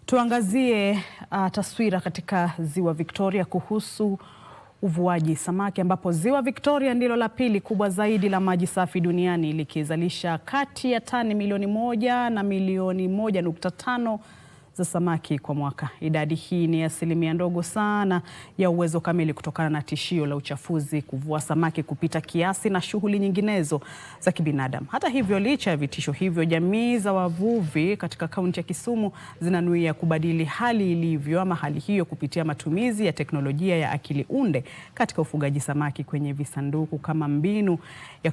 Tuangazie taswira katika Ziwa Victoria kuhusu uvuaji samaki, ambapo Ziwa Victoria ndilo la pili kubwa zaidi la maji safi duniani, likizalisha kati ya tani milioni 1 na milioni 1.5 za samaki kwa mwaka. Idadi hii ni asilimia ndogo sana ya uwezo kamili kutokana na tishio la uchafuzi, kuvua samaki kupita kiasi na shughuli nyinginezo za kibinadamu. Hata hivyo, licha ya vitisho hivyo, jamii za wavuvi katika kaunti ya Kisumu zinanuia kubadili hali ilivyo ama hali hiyo kupitia matumizi ya teknolojia ya akili unde katika ufugaji samaki kwenye visanduku kama mbinu ya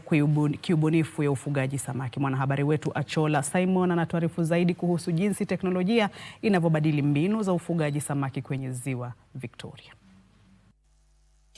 kiubunifu ya ufugaji samaki. Mwanahabari wetu Achola Simon anatuarifu zaidi kuhusu jinsi teknolojia inavyobadili mbinu za ufugaji samaki kwenye Ziwa Victoria.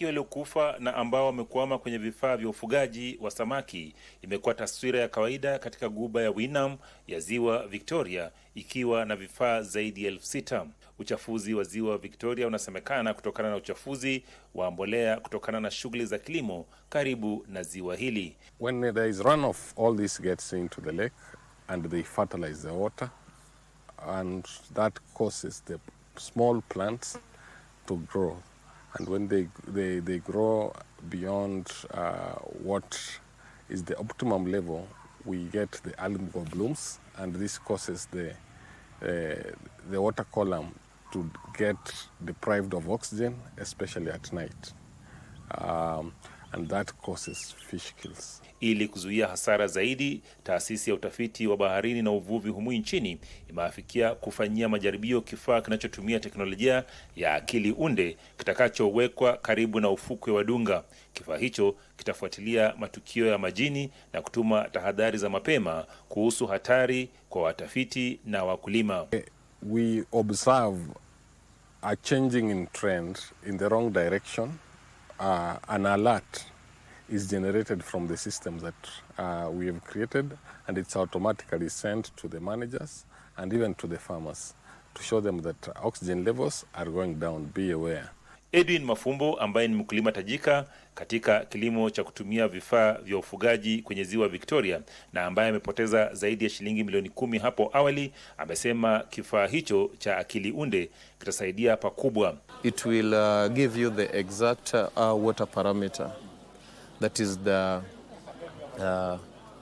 Waliokufa na ambao wamekwama kwenye vifaa vya ufugaji wa samaki imekuwa taswira ya kawaida katika guba ya Winam ya Ziwa Victoria, ikiwa na vifaa zaidi ya 6,000. Uchafuzi wa Ziwa Victoria unasemekana kutokana na uchafuzi wa mbolea kutokana na shughuli za kilimo karibu na ziwa hili. When there is runoff, all this gets into the lake and they fertilize the water, and that causes the small plants to grow. And when they grow beyond what is the optimum level, we get the algal blooms, and this causes the water column to get deprived of oxygen, especially at night. And that causes fish kills. Ili kuzuia hasara zaidi, taasisi ya utafiti wa baharini na uvuvi humu nchini imeafikia kufanyia majaribio kifaa kinachotumia teknolojia ya akili unde kitakachowekwa karibu na ufukwe wa Dunga. Kifaa hicho kitafuatilia matukio ya majini na kutuma tahadhari za mapema kuhusu hatari kwa watafiti na wakulima. We observe a changing in trend in the wrong direction. An alert is generated from the system that we have created, and it's automatically sent to the managers and even to the farmers to show them that oxygen levels are going down. Be aware. Edwin Mafumbo, ambaye ni mkulima tajika katika kilimo cha kutumia vifaa vya ufugaji kwenye Ziwa Victoria na ambaye amepoteza zaidi ya shilingi milioni 10 hapo awali, amesema kifaa hicho cha akili unde kitasaidia pakubwa. It will give you the exact water parameter. That is the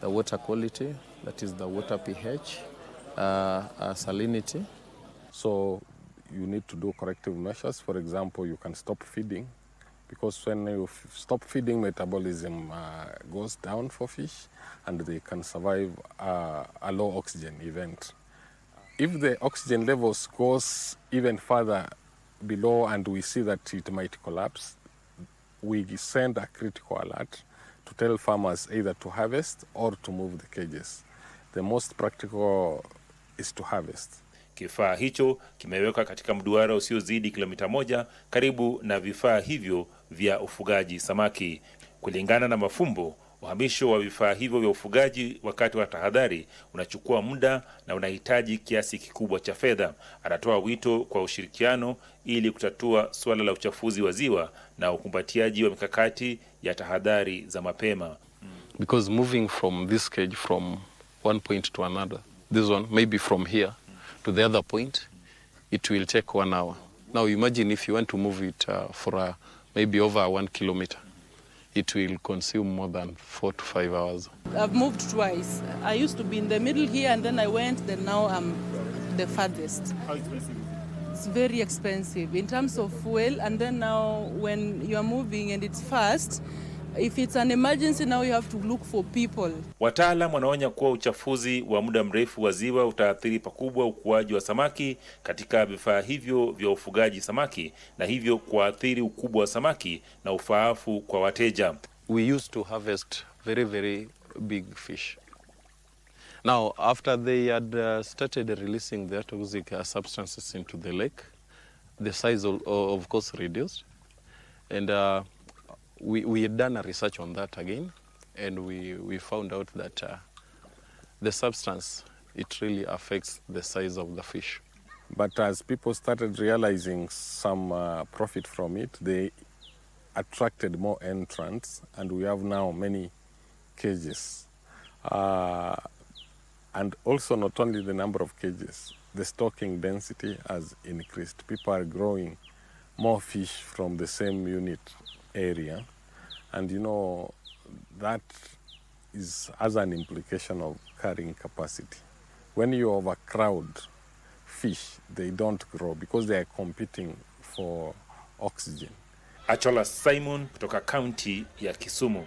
water quality, that is the water pH, salinity. So you need to do corrective measures. For example, you can stop feeding, because when you stop feeding, metabolism goes down for fish and they can survive a low oxygen event. If the oxygen levels goes even further below and we see that it might collapse, we send a critical alert to tell farmers either to harvest or to move the cages. The most practical is to harvest. Kifaa hicho kimewekwa katika mduara usiozidi kilomita 1 karibu na vifaa hivyo vya ufugaji samaki. Kulingana na Mafumbo, uhamisho wa vifaa hivyo vya ufugaji wakati wa tahadhari unachukua muda na unahitaji kiasi kikubwa cha fedha. Anatoa wito kwa ushirikiano ili kutatua suala la uchafuzi wa ziwa na ukumbatiaji wa mikakati ya tahadhari za mapema. Because moving from this cage from one point to another, this one maybe from here to the other point, it will take 1 hour. Now imagine if you want to move it for maybe over 1 kilometer. It will consume more than 4 to 5 hours. I've moved twice. I used to be in the middle here and then I went, then now I'm the farthest. How expensive is it? It's very expensive in terms of fuel, and then now when you are moving and it's fast, if it's an emergency now you have to look for people. Wataalam wanaonya kuwa uchafuzi wa muda mrefu wa ziwa utaathiri pakubwa ukuaji wa samaki katika vifaa hivyo vya ufugaji samaki, na hivyo kuathiri ukubwa wa samaki na ufaafu kwa wateja. We used to harvest very big fish. Now after they had started releasing their toxic substances into the lake, the size of course reduced, and we had done a research on that again, and we found out that the substance, it really affects the size of the fish. But as people started realizing some profit from it, they attracted more entrants, and we have now many cages. And also not only the number of cages, the stocking density has increased. People are growing more fish from the same unit area. And you know, that has an implication of carrying capacity. When you overcrowd fish, they don't grow because they are competing for oxygen. Achola Simon kutoka kaunti ya Kisumu.